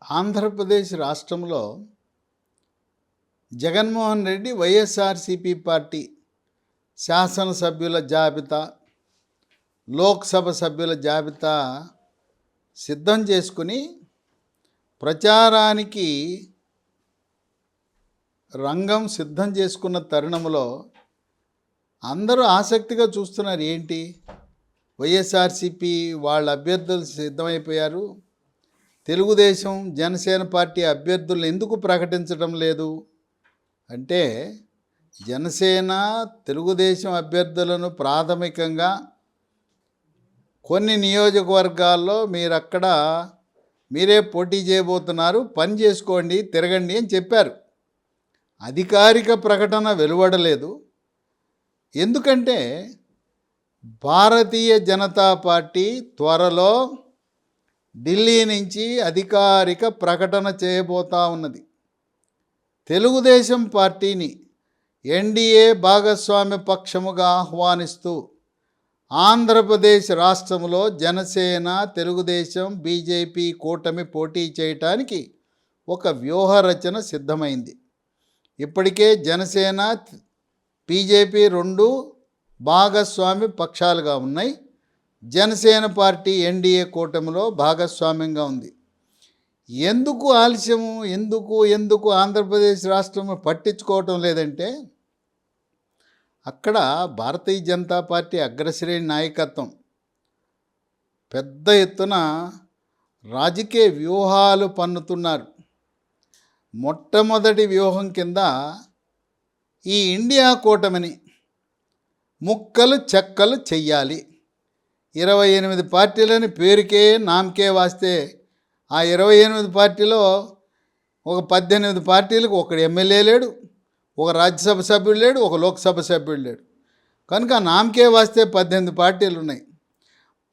ఆంధ్రప్రదేశ్ రాష్ట్రంలో జగన్మోహన్ రెడ్డి వైఎస్ఆర్సీపీ పార్టీ శాసనసభ్యుల జాబితా, లోక్సభ సభ్యుల జాబితా సిద్ధం చేసుకుని ప్రచారానికి రంగం సిద్ధం చేసుకున్న తరుణంలో అందరూ ఆసక్తిగా చూస్తున్నారు. ఏంటి, వైఎస్ఆర్సీపీ వాళ్ళ అభ్యర్థులు సిద్ధమైపోయారు, తెలుగుదేశం జనసేన పార్టీ అభ్యర్థులను ఎందుకు ప్రకటించడం లేదు అంటే, జనసేన తెలుగుదేశం అభ్యర్థులను ప్రాథమికంగా కొన్ని నియోజకవర్గాల్లో మీరే పోటీ చేయబోతున్నారు, పని చేసుకోండి, తిరగండి అని చెప్పారు. అధికారిక ప్రకటన వెలువడలేదు. ఎందుకంటే భారతీయ జనతా పార్టీ త్వరలో ఢిల్లీ నుంచి అధికారిక ప్రకటన చేయబోతా ఉన్నది. తెలుగుదేశం పార్టీని ఎన్డీఏ భాగస్వామ్య పక్షముగా ఆహ్వానిస్తూ ఆంధ్రప్రదేశ్ రాష్ట్రంలో జనసేన, తెలుగుదేశం, బీజేపీ కూటమి పోటీ చేయటానికి ఒక వ్యూహరచన సిద్ధమైంది. ఇప్పటికే జనసేన, బీజేపీ రెండు భాగస్వామ్య పక్షాలుగా ఉన్నాయి. జనసేన పార్టీ ఎన్డీఏ కూటమిలో భాగస్వామ్యంగా ఉంది. ఎందుకు ఆలస్యము, ఎందుకు ఆంధ్రప్రదేశ్ రాష్ట్రం పట్టించుకోవటం లేదంటే, అక్కడ భారతీయ జనతా పార్టీ అగ్రశ్రేణి నాయకత్వం పెద్ద ఎత్తున రాజకీయ వ్యూహాలు పన్నుతున్నారు. మొట్టమొదటి వ్యూహం కింద ఈ ఇండియా కూటమిని ముక్కలు చెక్కలు చెయ్యాలి. 28 పార్టీలని పేరుకే నామకే వాస్తే ఆ 28 పార్టీలో ఒక 18 పార్టీలకు ఒకడు ఎమ్మెల్యే లేడు, ఒక రాజ్యసభ సభ్యుడు లేడు, ఒక లోక్సభ సభ్యుడు లేడు. కనుక నామకే వాస్తే 18 పార్టీలు ఉన్నాయి.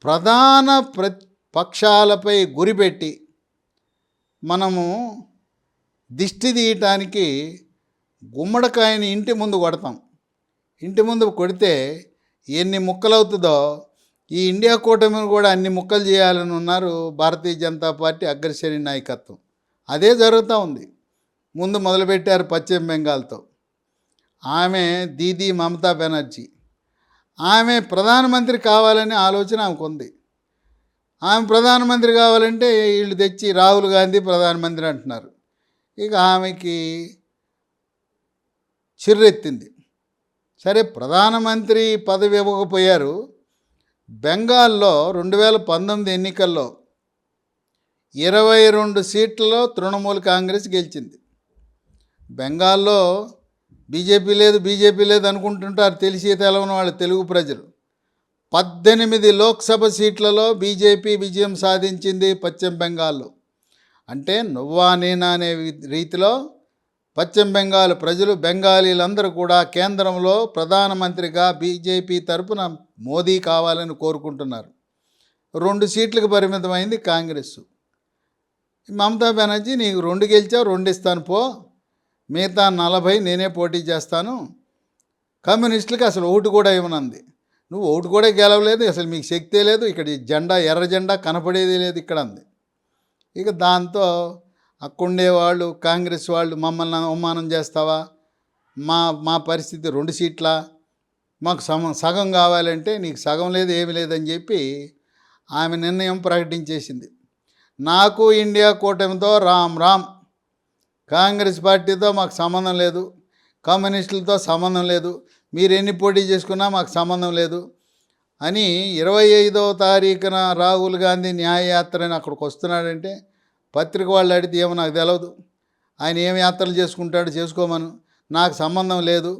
ప్రధాన పక్షాలపై గురిపెట్టి మనము దిష్టి తీయటానికి గుమ్మడికాయని ఇంటి ముందు కొడతాం. ఇంటి ముందు కొడితే ఎన్ని ముక్కలవుతుందో ఈ ఇండియా కూటమిని కూడా అన్ని ముక్కలు చేయాలని ఉన్నారు భారతీయ జనతా పార్టీ అగ్రశ్రేణి నాయకత్వం. అదే జరుగుతూ ఉంది. ముందు మొదలుపెట్టారు పశ్చిమ బెంగాల్తో. ఆమె దీదీ మమతా బెనర్జీ, ఆమె ప్రధానమంత్రి కావాలనే ఆలోచన ఆమెకు ఉంది. ఆమె ప్రధానమంత్రి కావాలంటే వీళ్ళు తెచ్చి రాహుల్ గాంధీ ప్రధానమంత్రి అంటున్నారు. ఇక ఆమెకి చిర్రెత్తింది. సరే, ప్రధానమంత్రి పదవి ఇవ్వకపోయారు. బెంగాల్లో 2019 ఎన్నికల్లో 22 సీట్లలో తృణమూల్ కాంగ్రెస్ గెలిచింది. బెంగాల్లో బీజేపీ లేదు అనుకుంటుంటారు తెలిసి తెలవని వాళ్ళు తెలుగు ప్రజలు. 18 లోక్సభ సీట్లలో బీజేపీ విజయం సాధించింది పశ్చిమ బెంగాల్లో. అంటే నువ్వా నేనా అనే రీతిలో పశ్చిమ బెంగాల్ ప్రజలు, బెంగాలీలందరూ కూడా కేంద్రంలో ప్రధానమంత్రిగా బీజేపీ తరపున మోదీ కావాలని కోరుకుంటున్నారు. 2 సీట్లకు పరిమితమైంది కాంగ్రెస్. మమతా బెనర్జీ, నీకు 2 గెలిచావు, 2 ఇస్తాను పో, మిగతా 40 నేనే పోటీ చేస్తాను, కమ్యూనిస్టులకి అసలు ఓటు కూడా ఇవ్వనంది. నువ్వు ఓటు కూడా గెలవలేదు, అసలు మీకు శక్తే లేదు, ఇక్కడ జెండా ఎర్ర జెండా కనపడేది లేదు ఇక్కడ అంది. ఇక దాంతో అక్కడుండేవాళ్ళు కాంగ్రెస్ వాళ్ళు, మమ్మల్ని అవమానం చేస్తావా, మా పరిస్థితి 2 సీట్ల, మాకు సగం కావాలంటే నీకు సగం లేదు ఏమి లేదని చెప్పి ఆమె నిర్ణయం ప్రకటించేసింది. నాకు ఇండియా కూటమితో రామ్, కాంగ్రెస్ పార్టీతో మాకు సంబంధం లేదు, కమ్యూనిస్టులతో సంబంధం లేదు, మీరు ఎన్ని పోటీ చేసుకున్నా మాకు సంబంధం లేదు అని 25వ తారీఖున రాహుల్ గాంధీ న్యాయయాత్రని అక్కడికి వస్తున్నాడంటే పత్రిక వాళ్ళు అడిగితే ఏమో నాకు తెలియదు, ఆయన ఏం యాత్రలు చేసుకుంటాడు చేసుకోమను, నాకు సంబంధం లేదు,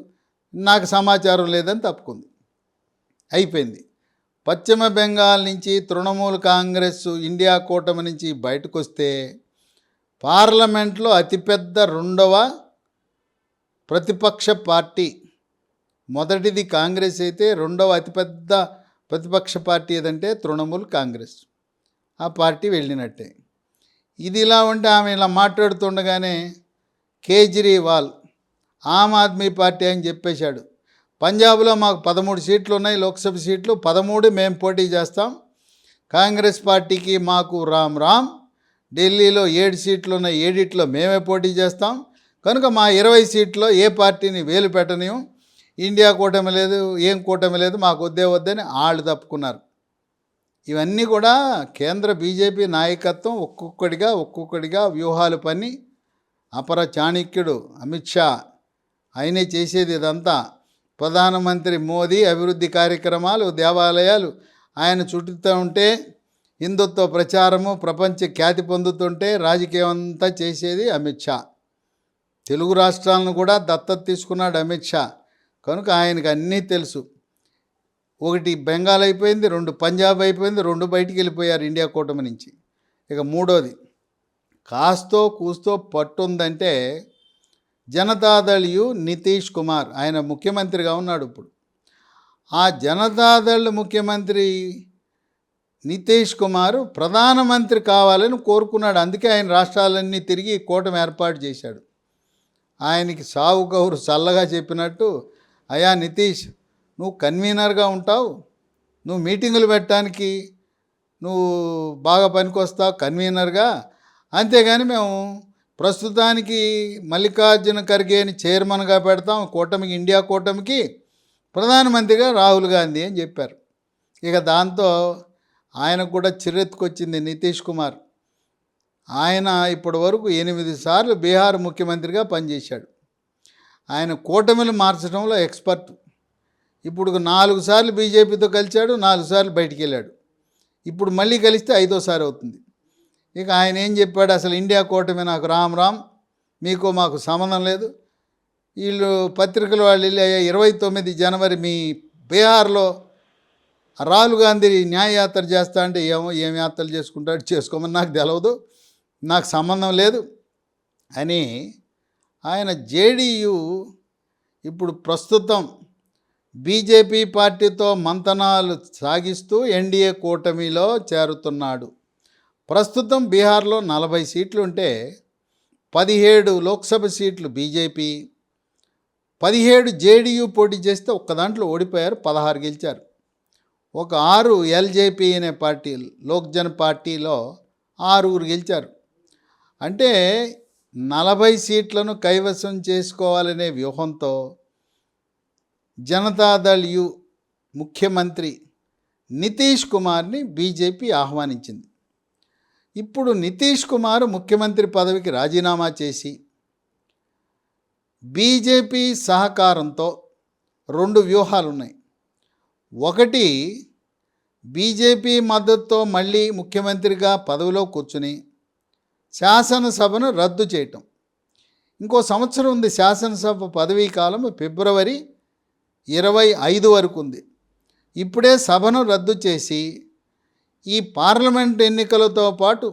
నాకు సమాచారం లేదని తప్పుకుంది. అయిపోయింది. పశ్చిమ బెంగాల్ నుంచి తృణమూల్ కాంగ్రెస్ ఇండియా కూటమి నుంచి బయటకు వస్తే పార్లమెంట్లో అతిపెద్ద 2వ ప్రతిపక్ష పార్టీ. మొదటిది కాంగ్రెస్ అయితే 2వ అతిపెద్ద ప్రతిపక్ష పార్టీ ఏదంటే తృణమూల్ కాంగ్రెస్. ఆ పార్టీ వెళ్ళినట్టే. ఇది ఇలా ఉంటే ఆమె ఇలా మాట్లాడుతుండగానే కేజ్రీవాల్ ఆమ్ ఆద్మీ పార్టీ అని చెప్పేశాడు, పంజాబ్లో మాకు 13 సీట్లు ఉన్నాయి, లోక్సభ సీట్లు 13 మేము పోటీ చేస్తాం, కాంగ్రెస్ పార్టీకి మాకు రామ్, ఢిల్లీలో 7 సీట్లు ఉన్న 7ట్లో మేమే పోటీ చేస్తాం, కనుక మా 20 సీట్లో ఏ పార్టీని వేలు పెట్టనియం, ఇండియా కూటమి లేదు, ఏం కూటమి లేదు, మాకు వద్దని వాళ్ళు తప్పుకున్నారు. ఇవన్నీ కూడా కేంద్ర బీజేపీ నాయకత్వం ఒక్కొక్కడిగా వ్యూహాలు పన్ని అపర చాణక్యుడు అమిత్ షా ఆయనే చేసేది ఇదంతా. ప్రధానమంత్రి మోదీ అభివృద్ధి కార్యక్రమాలు, దేవాలయాలు ఆయన చుట్టూ ఉంటే, హిందుత్వ ప్రచారము ప్రపంచ ఖ్యాతి పొందుతుంటే రాజకీయం అంతా చేసేది అమిత్ షా. తెలుగు రాష్ట్రాలను కూడా దత్తత తీసుకున్నాడు అమిత్ షా, కనుక ఆయనకు అన్నీ తెలుసు. 1 బెంగాల్ అయిపోయింది, 2 పంజాబ్ అయిపోయింది, 2 బయటికి వెళ్ళిపోయారు ఇండియా కూటమి నుంచి. ఇక 3వది కాస్తో కూస్తో పట్టుందంటే జనతాదళ్ నితీష్ కుమార్, ఆయన ముఖ్యమంత్రిగా ఉన్నాడు ఇప్పుడు. ఆ జనతాదళ్ ముఖ్యమంత్రి నితీష్ కుమార్ ప్రధానమంత్రి కావాలని కోరుకున్నాడు. అందుకే ఆయన రాష్ట్రాలన్నీ తిరిగి కూటమి ఏర్పాటు చేశాడు. ఆయనకి సావు కౌరు చల్లగా చెప్పినట్టు, అయా నితీష్, నువ్వు కన్వీనర్గా ఉంటావు, నువ్వు మీటింగులు పెట్టడానికి నువ్వు బాగా పనికొస్తావు కన్వీనర్గా, అంతేగాని మేము ప్రస్తుతానికి మల్లికార్జున ఖర్గేని చైర్మన్గా పెడతాం కూటమికి, ఇండియా కూటమికి, ప్రధానమంత్రిగా రాహుల్ గాంధీ అని చెప్పారు. ఇక దాంతో ఆయనకు కూడా చిరెత్తుకొచ్చింది నితీష్ కుమార్. ఆయన ఇప్పటి వరకు 8 సార్లు బీహార్ ముఖ్యమంత్రిగా పనిచేశాడు. ఆయన కూటమిలు మార్చడంలో ఎక్స్పర్ట్. ఇప్పుడు 4 సార్లు బీజేపీతో కలిశాడు, 4 సార్లు బయటికి వెళ్ళాడు. ఇప్పుడు మళ్ళీ కలిస్తే 5వసారి అవుతుంది. ఇక ఆయన ఏం చెప్పాడు, అసలు ఇండియా కూటమి నాకు రామ్ మీకు మాకు సంబంధం లేదు. వీళ్ళు పత్రికల వాళ్ళు వెళ్ళి 29 జనవరి మీ బీహార్లో రాహుల్ గాంధీ న్యాయయాత్ర చేస్తా అంటే, ఏం యాత్రలు చేసుకుంటాడు, చేసుకోమని నాకు తెలియదు, నాకు సంబంధం లేదు అని ఆయన జేడీయూ ఇప్పుడు ప్రస్తుతం బీజేపీ పార్టీతో మంతనాలు సాగిస్తూ ఎన్డీఏ కూటమిలో చేరుతున్నాడు. ప్రస్తుతం బీహార్లో 40 సీట్లు ఉంటే 17 లోక్సభ సీట్లు బీజేపీ, 17 జేడీయూ పోటీ చేస్తే ఒక్క దాంట్లో ఓడిపోయారు, 16 గెలిచారు. ఒక 6 ఎల్జేపీ అనే పార్టీ, లోక్జన్ పార్టీలో 6 గెలిచారు. అంటే 40 సీట్లను కైవసం చేసుకోవాలనే వ్యూహంతో జనతాదళ్ ముఖ్యమంత్రి నితీష్ కుమార్ని బీజేపీ ఆహ్వానించింది. ఇప్పుడు నితీష్ కుమార్ ముఖ్యమంత్రి పదవికి రాజీనామా చేసి బీజేపీ సహకారంతో 2 వ్యూహాలు ఉన్నాయి. ఒకటి, బీజేపీ మద్దతుతో మళ్ళీ ముఖ్యమంత్రిగా పదవిలో కూర్చుని శాసనసభను రద్దు చేయటం. ఇంకో సంవత్సరం ఉంది శాసనసభ పదవీ కాలం, ఫిబ్రవరి 25 వరకు ఉంది. ఇప్పుడే సభను రద్దు చేసి ఈ పార్లమెంట్ ఎన్నికలతో పాటు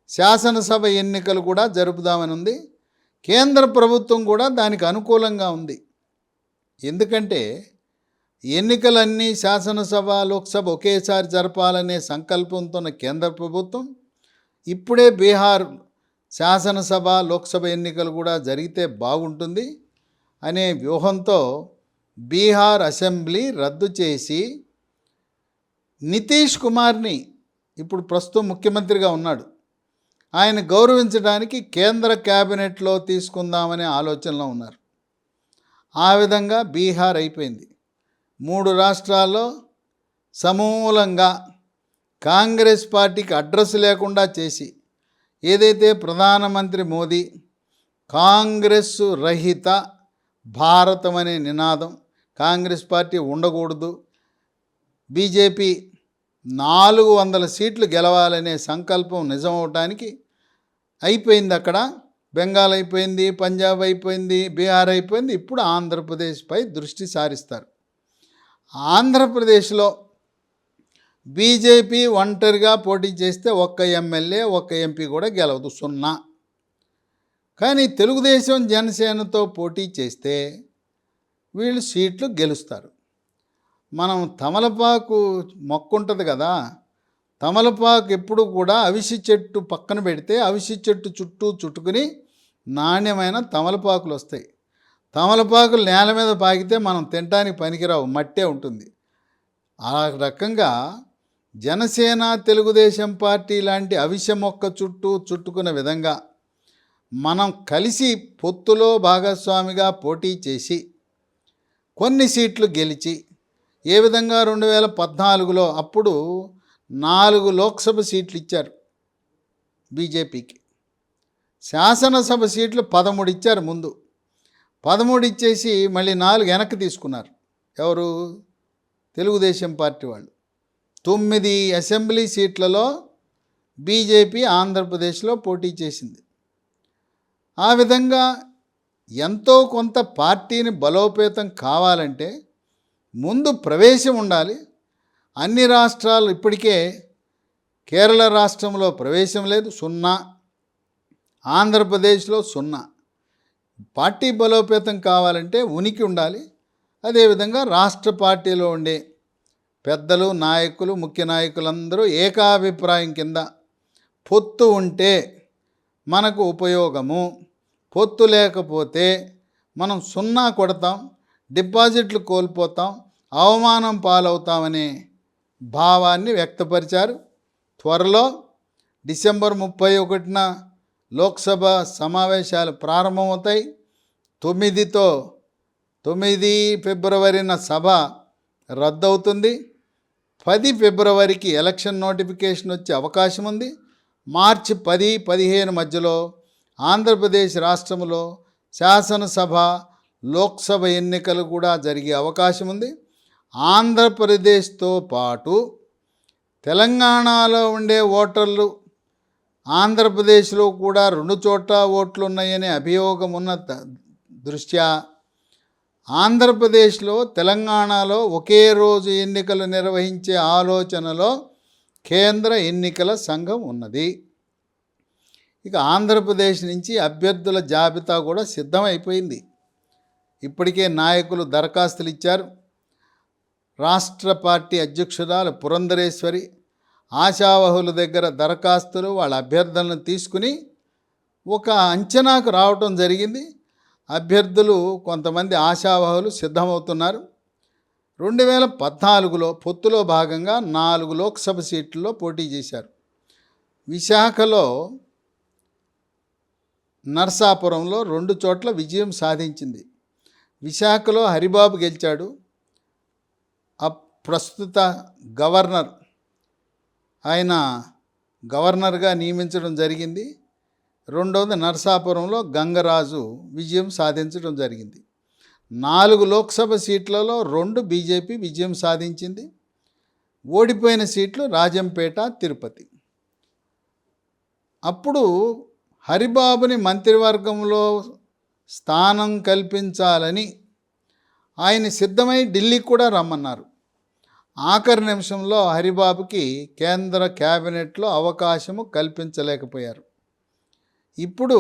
శాసనసభ ఎన్నికలు కూడా జరుపుదామని ఉంది. కేంద్ర ప్రభుత్వం కూడా దానికి అనుకూలంగా ఉంది. ఎందుకంటే ఎన్నికలన్నీ శాసనసభ లోక్సభ ఒకేసారి జరపాలనే సంకల్పంతో ఉన్న కేంద్ర ప్రభుత్వం ఇప్పుడే బీహార్ శాసనసభ లోక్సభ ఎన్నికలు కూడా జరిగితే బాగుంటుంది అనే వ్యూహంతో బీహార్ అసెంబ్లీ రద్దు చేసి నితీష్ కుమార్ని, ఇప్పుడు ప్రస్తుతం ముఖ్యమంత్రిగా ఉన్నాడు, ఆయన గౌరవించడానికి కేంద్ర క్యాబినెట్లో తీసుకుందామనే ఆలోచనలో ఉన్నారు. ఆ విధంగా బీహార్ అయిపోయింది. 3 రాష్ట్రాల్లో సమూలంగా కాంగ్రెస్ పార్టీకి అడ్రస్ లేకుండా చేసి, ఏదైతే ప్రధానమంత్రి మోదీ కాంగ్రెస్ రహిత భారతం అనే నినాదం, కాంగ్రెస్ పార్టీ ఉండకూడదు, బీజేపీ 400 సీట్లు గెలవాలనే సంకల్పం నిజమవటానికి అయిపోయింది. అక్కడ బెంగాల్ అయిపోయింది, పంజాబ్ అయిపోయింది, బీహార్ అయిపోయింది. ఇప్పుడు ఆంధ్రప్రదేశ్పై దృష్టి సారిస్తారు. ఆంధ్రప్రదేశ్లో బీజేపీ ఒంటరిగా పోటీ చేస్తే ఒక్క ఎమ్మెల్యే, ఒక్క ఎంపీ కూడా గెలవదు, 0. కానీ తెలుగుదేశం జనసేనతో పోటీ చేస్తే వీళ్ళు సీట్లు గెలుస్తారు. మనం తమలపాకు మొక్క ఉంటుంది కదా, తమలపాకు ఎప్పుడు కూడా అవిసి చెట్టు పక్కన పెడితే అవిసి చెట్టు చుట్టూ చుట్టుకుని నాణ్యమైన తమలపాకులు వస్తాయి. తమలపాకులు నేల మీద పాకితే మనం తినడానికి పనికిరావు, మట్టే ఉంటుంది. ఆ రకంగా జనసేన తెలుగుదేశం పార్టీ లాంటి అవిసె మొక్క చుట్టూ చుట్టుకున్న విధంగా మనం కలిసి పొత్తులో భాగస్వామిగా పోటీ చేసి కొన్ని సీట్లు గెలిచి ఏ విధంగా 2014లో అప్పుడు 4 లోక్సభ సీట్లు ఇచ్చారు బీజేపీకి, శాసనసభ సీట్లు 13 ఇచ్చారు. ముందు 13 ఇచ్చేసి మళ్ళీ 4 వెనక్కి తీసుకున్నారు. ఎవరు? తెలుగుదేశం పార్టీ వాళ్ళు. 9 అసెంబ్లీ సీట్లలో బీజేపీ ఆంధ్రప్రదేశ్లో పోటీ చేసింది. ఆ విధంగా ఎంతో కొంత పార్టీని బలోపేతం కావాలంటే ముందు ప్రవేశం ఉండాలి. అన్ని రాష్ట్రాలు ఇప్పటికే కేరళ రాష్ట్రంలో ప్రవేశం లేదు, 0. ఆంధ్రప్రదేశ్లో 0. పార్టీ బలోపేతం కావాలంటే ఉనికి ఉండాలి. అదేవిధంగా రాష్ట్ర పార్టీలో ఉండే పెద్దలు, నాయకులు, ముఖ్య నాయకులందరూ ఏకాభిప్రాయం కింద పొత్తు ఉంటే మనకు ఉపయోగము, పొత్తు లేకపోతే మనం 0 కొడతాం, డిపాజిట్లు కోల్పోతాం, అవమానం పాలవుతామనే భావాన్ని వ్యక్తపరిచారు. త్వరలో డిసెంబర్ 31న లోక్సభ సమావేశాలు ప్రారంభమవుతాయి. 9 ఫిబ్రవరిన సభ రద్దవుతుంది. 10 ఫిబ్రవరికి ఎలక్షన్ నోటిఫికేషన్ వచ్చే అవకాశం ఉంది. మార్చి 10-15 మధ్యలో ఆంధ్రప్రదేశ్ రాష్ట్రంలో శాసనసభ, లోక్సభ ఎన్నికలు కూడా జరిగే అవకాశం ఉంది. ఆంధ్రప్రదేశ్తో పాటు తెలంగాణలో ఉండే ఓటర్లు ఆంధ్రప్రదేశ్లో కూడా 2 చోట్ల ఓట్లు ఉన్నాయనే అభియోగం ఉన్న దృష్ట్యా ఆంధ్రప్రదేశ్లో, తెలంగాణలో ఒకే రోజు ఎన్నికలు నిర్వహించే ఆలోచనలో కేంద్ర ఎన్నికల సంఘం ఉన్నది. ఇక ఆంధ్రప్రదేశ్ నుంచి అభ్యర్థుల జాబితా కూడా సిద్ధమైపోయింది. ఇప్పటికే నాయకులు దరఖాస్తులు ఇచ్చారు. రాష్ట్ర పార్టీ అధ్యక్షురాలు పురంధరేశ్వరి ఆశావహుల దగ్గర దరఖాస్తులు, వాళ్ళ అభ్యర్థులను తీసుకుని ఒక అంచనాకు రావటం జరిగింది. అభ్యర్థులు కొంతమంది ఆశావహులు సిద్ధమవుతున్నారు. 2014లో పొత్తులో భాగంగా 4 లోక్సభ సీట్లలో పోటీ చేశారు. విశాఖలో, నర్సాపురంలో 2 చోట్ల విజయం సాధించింది. విశాఖలో హరిబాబు గెలిచాడు. ప్రస్తుత గవర్నర్, ఆయన గవర్నర్గా నియమించడం జరిగింది. రెండవది నర్సాపురంలో గంగరాజు విజయం సాధించడం జరిగింది. 4 లోక్సభ సీట్లలో 2 బీజేపీ విజయం సాధించింది. ఓడిపోయిన సీట్లు రాజంపేట, తిరుపతి. అప్పుడు హరిబాబుని మంత్రివర్గంలో స్థానం కల్పించాలని ఆయన సిద్ధమై ఢిల్లీకి కూడా రమ్మన్నారు. ఆఖరి నిమిషంలో హరిబాబుకి కేంద్ర క్యాబినెట్లో అవకాశము కల్పించలేకపోయారు. ఇప్పుడు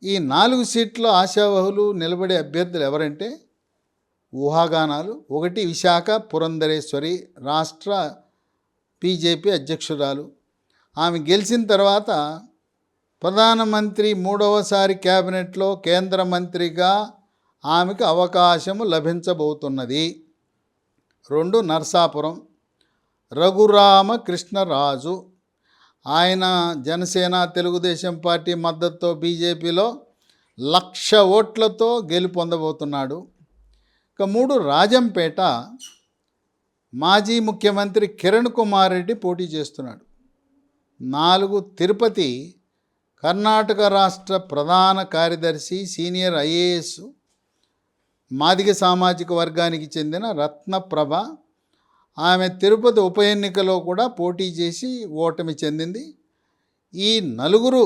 ఈ 4 సీట్ల ఆశావహులు నిలబడే అభ్యర్థులు ఎవరంటే ఊహాగానాలు. 1 విశాఖ పురంధరేశ్వరి, రాష్ట్ర బీజేపీ అధ్యక్షురాలు. ఆమె గెలిచిన తర్వాత ప్రధానమంత్రి 3వసారి క్యాబినెట్లో కేంద్ర మంత్రిగా ఆమెకు అవకాశము లభించబోతున్నది. 2 నర్సాపురం రఘురామకృష్ణరాజు, ఆయన జనసేన తెలుగుదేశం పార్టీ మద్దతుతో బీజేపీలో 1,00,000 ఓట్లతో గెలుపొందబోతున్నాడు. ఇక 3 రాజంపేట, మాజీ ముఖ్యమంత్రి కిరణ్ కుమార్ రెడ్డి పోటీ చేస్తున్నాడు. 4 తిరుపతి, కర్ణాటక రాష్ట్ర ప్రధాన కార్యదర్శి, సీనియర్ ఐఏఎస్, మాదిగ సామాజిక వర్గానికి చెందిన రత్నప్రభ. ఆమె తిరుపతి ఉప ఎన్నికలో కూడా పోటీ చేసి ఓటమి చెందింది. ఈ 4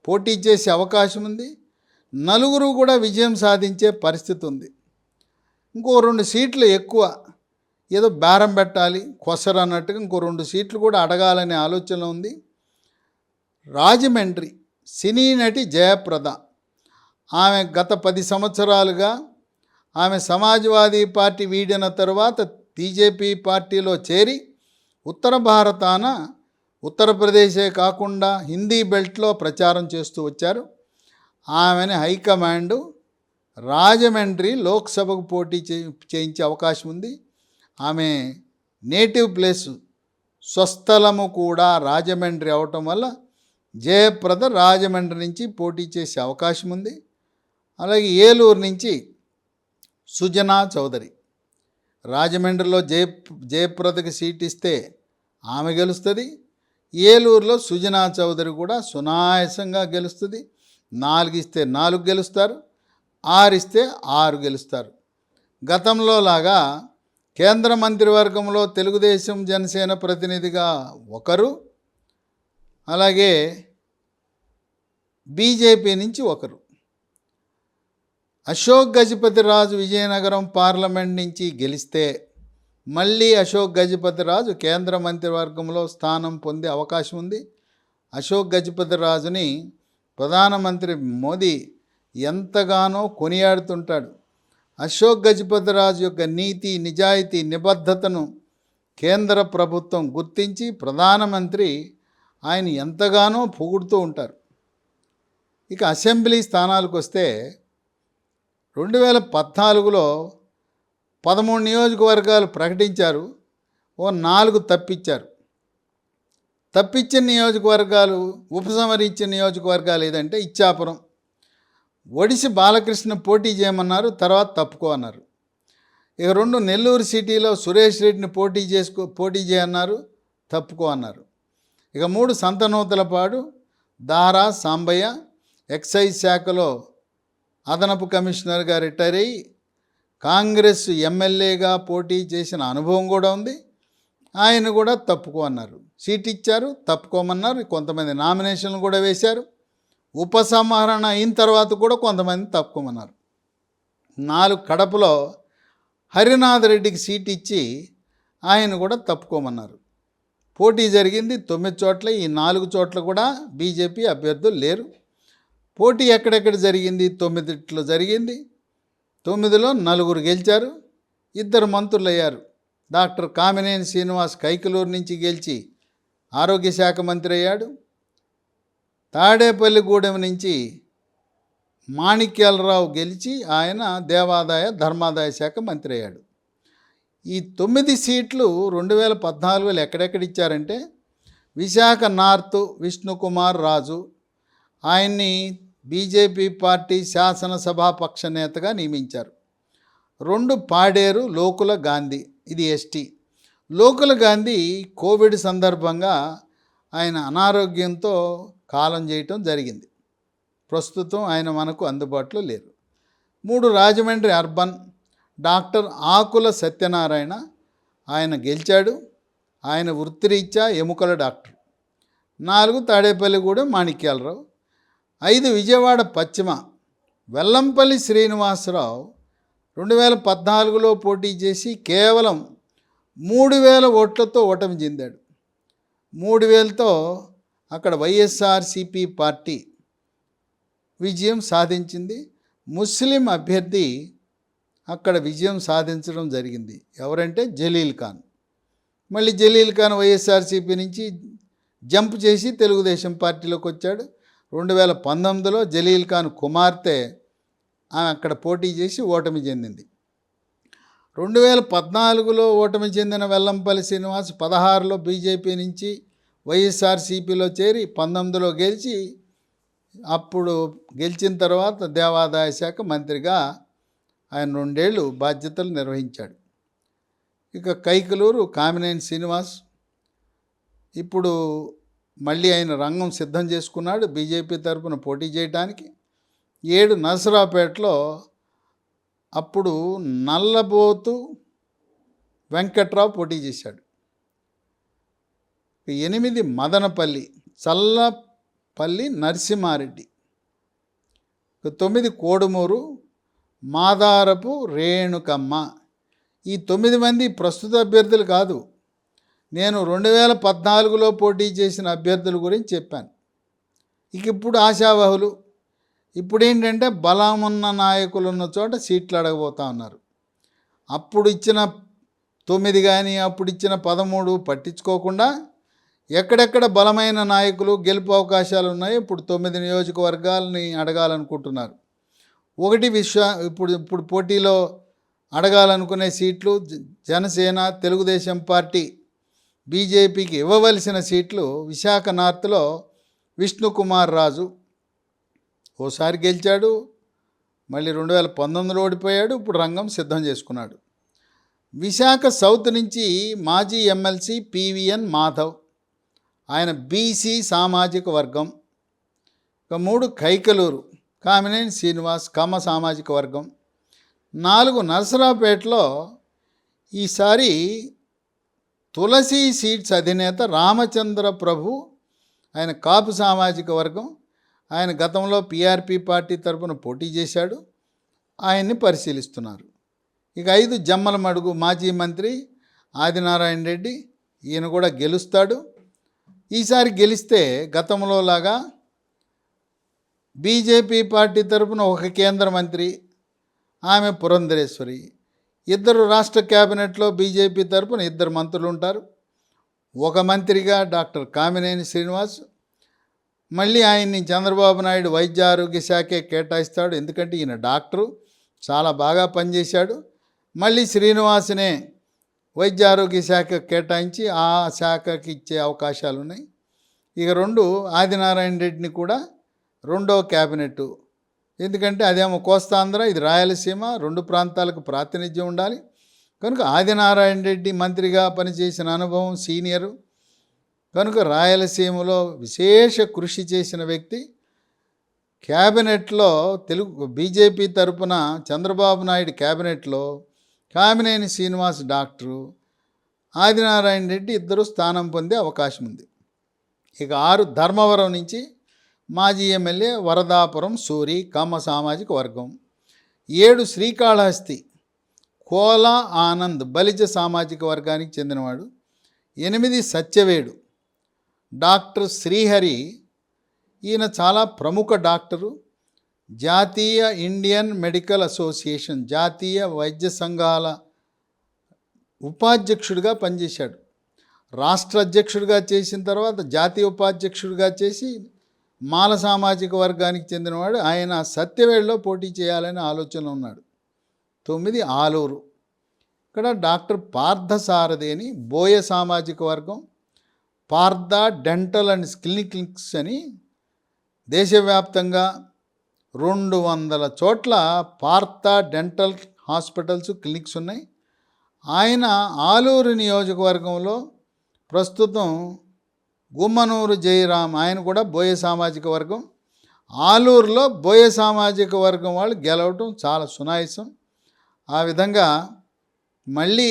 పోటీ చేసే అవకాశం ఉంది. 4 కూడా విజయం సాధించే పరిస్థితి ఉంది. ఇంకో 2 సీట్లు ఎక్కువ, ఏదో బేరం పెట్టాలి కొసరు అన్నట్టుగా ఇంకో 2 సీట్లు కూడా అడగాలనే ఆలోచన ఉంది. రాజమండ్రి సినీ నటి జయప్రద, ఆమె గత 10 సంవత్సరాలుగా ఆమె సమాజ్వాదీ పార్టీ వీడిన తరువాత బీజేపీ పార్టీలో చేరి ఉత్తర భారతాన, ఉత్తరప్రదేశే కాకుండా హిందీ బెల్ట్లో ప్రచారం చేస్తూ వచ్చారు. ఆమెని హైకమాండ్ రాజమండ్రి లోక్సభకు పోటీ చేయించే అవకాశం ఉంది. ఆమె నేటివ్ ప్లేసు స్వస్థలము కూడా రాజమండ్రి అవటం వల్ల జయప్రద రాజమండ్రి నుంచి పోటీ చేసే అవకాశం ఉంది. అలాగే ఏలూరు నుంచి సుజనా చౌదరి, రాజమండ్రిలో జయప్రదకి సీట్ ఇస్తే ఆమె గెలుస్తుంది. ఏలూరులో సుజనా చౌదరి కూడా సునాయాసంగా గెలుస్తుంది. 4 ఇస్తే 4 గెలుస్తారు, 6 ఇస్తే 6 గెలుస్తారు. గతంలో లాగా కేంద్ర మంత్రివర్గంలో తెలుగుదేశం జనసేన ప్రతినిధిగా ఒకరు, అలాగే బీజేపీ నుంచి ఒకరు. అశోక్ గజపతిరాజు విజయనగరం పార్లమెంట్ నుంచి గెలిస్తే మళ్ళీ అశోక్ గజపతిరాజు కేంద్ర మంత్రివర్గంలో స్థానం పొందే అవకాశం ఉంది. అశోక్ గజపతిరాజుని ప్రధానమంత్రి మోదీ ఎంతగానో కొనియాడుతుంటాడు. అశోక్ గజపతిరాజు యొక్క నీతి, నిజాయితీ, నిబద్ధతను కేంద్ర ప్రభుత్వం గుర్తించి ప్రధానమంత్రి ఆయన ఎంతగానో పొగుడుతూ ఉంటారు. ఇక అసెంబ్లీ స్థానాలకు వస్తే 2014లో 13 నియోజకవర్గాలు ప్రకటించారు, 4 తప్పించారు. తప్పించిన నియోజకవర్గాలు, ఉపసంహరించిన నియోజకవర్గాలు ఏదంటే ఇచ్చాపురం, ఒడిసి బాలకృష్ణ పోటీ చేయమన్నారు, తర్వాత తప్పుకో అన్నారు. ఇక 2 నెల్లూరు సిటీలో సురేష్ రెడ్డిని పోటీ చేయన్నారు, తప్పుకో అన్నారు. ఇక 3 సంతనూతలపాడు, దారా సాంబయ్య ఎక్సైజ్ శాఖలో అదనపు కమిషనర్గా రిటైర్ అయ్యి కాంగ్రెస్ ఎమ్మెల్యేగా పోటీ చేసిన అనుభవం కూడా ఉంది. ఆయన కూడా తప్పుకో అన్నారు. సీట్ ఇచ్చారు, తప్పుకోమన్నారు. కొంతమంది నామినేషన్లు కూడా వేశారు. ఉపసంహరణ అయిన తర్వాత కూడా కొంతమంది తప్పుకోమన్నారు. 4 కడపలో హరినాథ్ రెడ్డికి సీట్ ఇచ్చి ఆయన కూడా తప్పుకోమన్నారు. పోటీ జరిగింది 9 చోట్ల. ఈ 4 చోట్ల కూడా బీజేపీ అభ్యర్థులు లేరు. పోటీ ఎక్కడెక్కడ జరిగింది? 9 జరిగింది. 9లో 4 గెలిచారు, 2 మంత్రులు అయ్యారు. డాక్టర్ కామినేని శ్రీనివాస్ కైకలూరు నుంచి గెలిచి ఆరోగ్య శాఖ మంత్రి అయ్యాడు. తాడేపల్లిగూడెం నుంచి మాణిక్యాలరావు గెలిచి ఆయన దేవాదాయ ధర్మాదాయ శాఖ మంత్రి అయ్యాడు. ఈ 9 సీట్లు 2014లో ఎక్కడెక్కడ ఇచ్చారంటే విశాఖ నార్త్ విష్ణుకుమార్ రాజు, ఆయన్ని బీజేపీ పార్టీ శాసనసభాపక్ష నేతగా నియమించారు. 2 పాడేరు లోకుల గాంధీ, ఇది ఎస్టీ. లోకుల గాంధీ కోవిడ్ సందర్భంగా ఆయన అనారోగ్యంతో కాలం చేయటం జరిగింది. ప్రస్తుతం ఆయన మనకు అందుబాటులో లేరు. 3 రాజమండ్రి అర్బన్ డాక్టర్ ఆకుల సత్యనారాయణ, ఆయన గెలిచాడు. ఆయన వృత్తిరీత్యా ఎముకల డాక్టర్. 4 తాడేపల్లిగూడెం మాణిక్యాలరావు. 5 విజయవాడ పశ్చిమ వెల్లంపల్లి శ్రీనివాసరావు 2014లో పోటీ చేసి కేవలం 3000 ఓట్లతో ఓటమి చెందాడు. 3000తో అక్కడ వైఎస్ఆర్సిపి పార్టీ విజయం సాధించింది. ముస్లిం అభ్యర్థి అక్కడ విజయం సాధించడం జరిగింది. ఎవరంటే జలీల్ ఖాన్. మళ్ళీ జలీల్ ఖాన్ వైఎస్ఆర్సిపి నుంచి జంప్ చేసి తెలుగుదేశం పార్టీలోకి వచ్చాడు. 2019లో జలీల్ ఖాన్ కుమార్తె అక్కడ పోటీ చేసి ఓటమి చెందింది. 2014లో ఓటమి చెందిన వెల్లంపల్లి శ్రీనివాస్ 16లో బీజేపీ నుంచి వైఎస్ఆర్సీపీలో చేరి 19లో గెలిచి, అప్పుడు గెలిచిన తర్వాత దేవాదాయ శాఖ మంత్రిగా ఆయన 2 ఏళ్ళు బాధ్యతలు నిర్వహించాడు. ఇక కైకలూరు కామినేని శ్రీనివాస్ ఇప్పుడు మళ్ళీ ఆయన రంగం సిద్ధం చేసుకున్నాడు బీజేపీ తరఫున పోటీ చేయడానికి. 7 నరసరావుపేటలో అప్పుడు నల్లబోతు వెంకట్రావు పోటీ చేశాడు. 8 మదనపల్లి చల్లపల్లి నరసింహారెడ్డి. 9 కోడుమూరు మాదారపు రేణుకమ్మ. ఈ 9 మంది ప్రస్తుత అభ్యర్థులు కాదు. నేను 2014లో పోటీ చేసిన అభ్యర్థుల గురించి చెప్పాను. ఇక ఇప్పుడు ఆశావహులు. ఇప్పుడు ఏంటంటే బలమున్న నాయకులు ఉన్న చోట సీట్లు అడగబోతా ఉన్నారు. అప్పుడు ఇచ్చిన 9 కానీ అప్పుడు ఇచ్చిన 13 పట్టించుకోకుండా ఎక్కడెక్కడ బలమైన నాయకులు గెలుపు అవకాశాలు ఉన్నాయో ఇప్పుడు 9 నియోజకవర్గాలని అడగాలనుకుంటున్నారు. ఒకటి ఇప్పుడు పోటీలో అడగాలనుకునే సీట్లు జనసేన, తెలుగుదేశం పార్టీ, బీజేపీకి ఇవ్వవలసిన సీట్లు విశాఖ నార్త్లో విష్ణుకుమార్ రాజు ఓసారి గెలిచాడు, మళ్ళీ 2019లో ఓడిపోయాడు, ఇప్పుడు రంగం సిద్ధం చేసుకున్నాడు. విశాఖ సౌత్ నుంచి మాజీ ఎమ్మెల్సీ పివిఎన్ మాధవ్, ఆయన బీసీ సామాజిక వర్గం. ఇక 3 కైకలూరు కామినేని శ్రీనివాస్ కమ్మ సామాజిక వర్గం. 4 నరసరావుపేటలో ఈసారి తులసి సీట్స్ అధినేత రామచంద్ర ప్రభు, ఆయన కాపు సామాజిక వర్గం. ఆయన గతంలో పిఆర్పి పార్టీ తరపున పోటీ చేశాడు, ఆయన్ని పరిశీలిస్తున్నారు. ఇక 5 జమ్మలమడుగు మాజీ మంత్రి ఆదినారాయణ రెడ్డి, ఈయన కూడా గెలుస్తాడు. ఈసారి గెలిస్తే గతంలో లాగా బీజేపీ పార్టీ తరపున ఒక కేంద్ర మంత్రి, ఆమె పురంధరేశ్వరి, 2 రాష్ట్ర క్యాబినెట్లో బీజేపీ తరపున 2 మంత్రులు ఉంటారు. ఒక మంత్రిగా డాక్టర్ కామినేని శ్రీనివాస్, మళ్ళీ ఆయన్ని చంద్రబాబు నాయుడు వైద్య ఆరోగ్య శాఖే కేటాయిస్తాడు, ఎందుకంటే ఈయన డాక్టరు, చాలా బాగా పనిచేశాడు. మళ్ళీ శ్రీనివాసనే వైద్య ఆరోగ్య శాఖ కేటాయించి ఆ శాఖకి ఇచ్చే అవకాశాలు ఉన్నాయి. ఇక 2 ఆదినారాయణ రెడ్డిని కూడా 2వ క్యాబినెట్, ఎందుకంటే అదేమో కోస్తాంధ్ర, ఇది రాయలసీమ, 2 ప్రాంతాలకు ప్రాతినిధ్యం ఉండాలి కనుక ఆదినారాయణ రెడ్డి మంత్రిగా పనిచేసిన అనుభవం, సీనియరు కనుక రాయలసీమలో విశేష కృషి చేసిన వ్యక్తి. క్యాబినెట్లో బీజేపీ తరపున చంద్రబాబు నాయుడు క్యాబినెట్లో కామినేని శ్రీనివాస్ డాక్టరు, ఆదినారాయణ రెడ్డి 2 స్థానం పొందే అవకాశం ఉంది. ఇక 6 ధర్మవరం నుంచి మాజీ ఎమ్మెల్యే వరదాపురం సూరి కమ్మ సామాజిక వర్గం. 7 శ్రీకాళహస్తి కోల ఆనంద్ బలిజ సామాజిక వర్గానికి చెందినవాడు. 8 సత్యవేడు డాక్టర్ శ్రీహరి, ఈయన చాలా ప్రముఖ డాక్టరు, జాతీయ ఇండియన్ మెడికల్ అసోసియేషన్ జాతీయ వైద్య సంఘాల ఉపాధ్యక్షుడిగా పనిచేశాడు. రాష్ట్ర అధ్యక్షుడిగా చేసిన తర్వాత జాతీయ ఉపాధ్యక్షుడిగా చేసి మాల సామాజిక వర్గానికి చెందినవాడు. ఆయన సత్యవేడులో పోటీ చేయాలనే ఆలోచన ఉన్నాడు. 9 ఆలూరు, ఇక్కడ డాక్టర్ పార్థసారథి అని బోయ సామాజిక వర్గం. పార్థ డెంటల్ అండ్ క్లినిక్స్ అని దేశవ్యాప్తంగా 200 చోట్ల పార్థ డెంటల్ హాస్పిటల్స్, క్లినిక్స్ ఉన్నాయి. ఆయన ఆలూరు నియోజకవర్గంలో ప్రస్తుతం గుమ్మనూరు జయరాం, ఆయన కూడా బోయ సామాజిక వర్గం. ఆలూరులో బోయ సామాజిక వర్గం వాళ్ళు గెలవటం చాలా సునాయాసం. ఆ విధంగా మళ్ళీ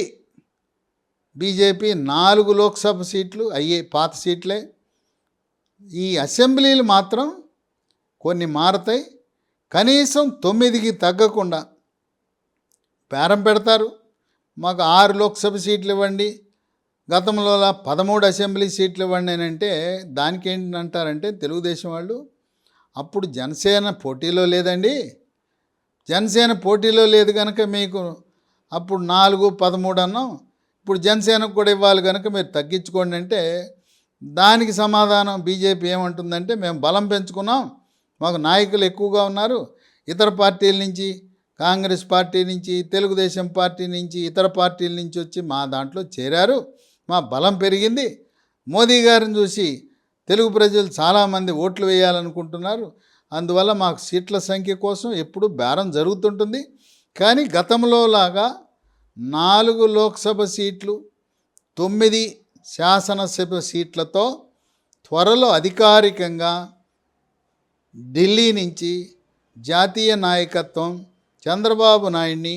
బీజేపీ 4 లోక్సభ సీట్లు అయ్యే పాత సీట్లే. ఈ అసెంబ్లీలు మాత్రం కొన్ని మారతాయి. కనీసం 9కి తగ్గకుండా బేరం పెడతారు. మాకు 6 లోక్సభ సీట్లు ఇవ్వండి, గతంలో 13 అసెంబ్లీ సీట్లు ఇవ్వండి అని అంటే దానికి ఏంటంటారంటే తెలుగుదేశం వాళ్ళు, అప్పుడు జనసేన పోటీలో లేదండి, జనసేన పోటీలో లేదు కనుక మీకు అప్పుడు 4, 13 అన్నాం, ఇప్పుడు జనసేనకు కూడా ఇవ్వాలి కనుక మీరు తగ్గించుకోండి అంటే దానికి సమాధానం బీజేపీ ఏమంటుందంటే, మేము బలం పెంచుకున్నాం, మాకు నాయకులు ఎక్కువగా ఉన్నారు, ఇతర పార్టీల నుంచి, కాంగ్రెస్ పార్టీ నుంచి, తెలుగుదేశం పార్టీ నుంచి, ఇతర పార్టీల నుంచి వచ్చి మా దాంట్లో చేరారు, మా బలం పెరిగింది, మోదీ గారిని చూసి తెలుగు ప్రజలు చాలామంది ఓట్లు వేయాలనుకుంటున్నారు, అందువల్ల మాకు సీట్ల సంఖ్య కోసం ఎప్పుడు బేరం జరుగుతుంటుంది. కానీ గతంలో లాగా 4 లోక్సభ సీట్లు 9 శాసనసభ సీట్లతో త్వరలో అధికారికంగా ఢిల్లీ నుంచి జాతీయ నాయకత్వం చంద్రబాబు నాయుడిని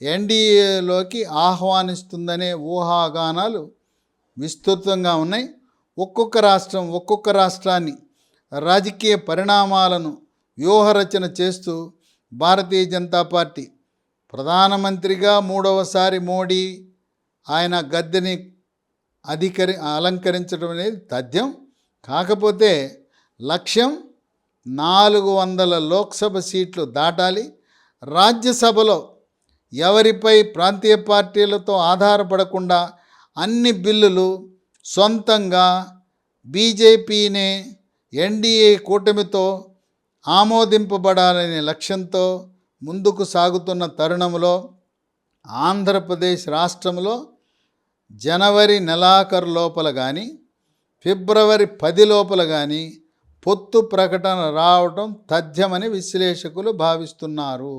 ఎన్డీఏలోకి ఆహ్వానిస్తుందనే ఊహాగానాలు విస్తృతంగా ఉన్నాయి. ఒక్కొక్క రాష్ట్రాన్ని రాజకీయ పరిణామాలను వ్యూహరచన చేస్తూ భారతీయ జనతా పార్టీ ప్రధానమంత్రిగా 3వసారి మోడీ ఆయన గద్దెని అలంకరించడం అనేది తథ్యం. కాకపోతే లక్ష్యం 400 లోక్సభ సీట్లు దాటాలి. రాజ్యసభలో ఎవరిపై ప్రాంతీయ పార్టీలతో ఆధారపడకుండా అన్ని బిల్లులు సొంతంగా బీజేపీనే ఎన్డీఏ కూటమితో ఆమోదింపబడాలనే లక్ష్యంతో ముందుకు సాగుతున్న తరుణంలో ఆంధ్రప్రదేశ్ రాష్ట్రంలో జనవరి నెలాఖరు లోపల కానీ ఫిబ్రవరి 10 లోపల కానీ పొత్తు ప్రకటన రావటం తథ్యమని విశ్లేషకులు భావిస్తున్నారు.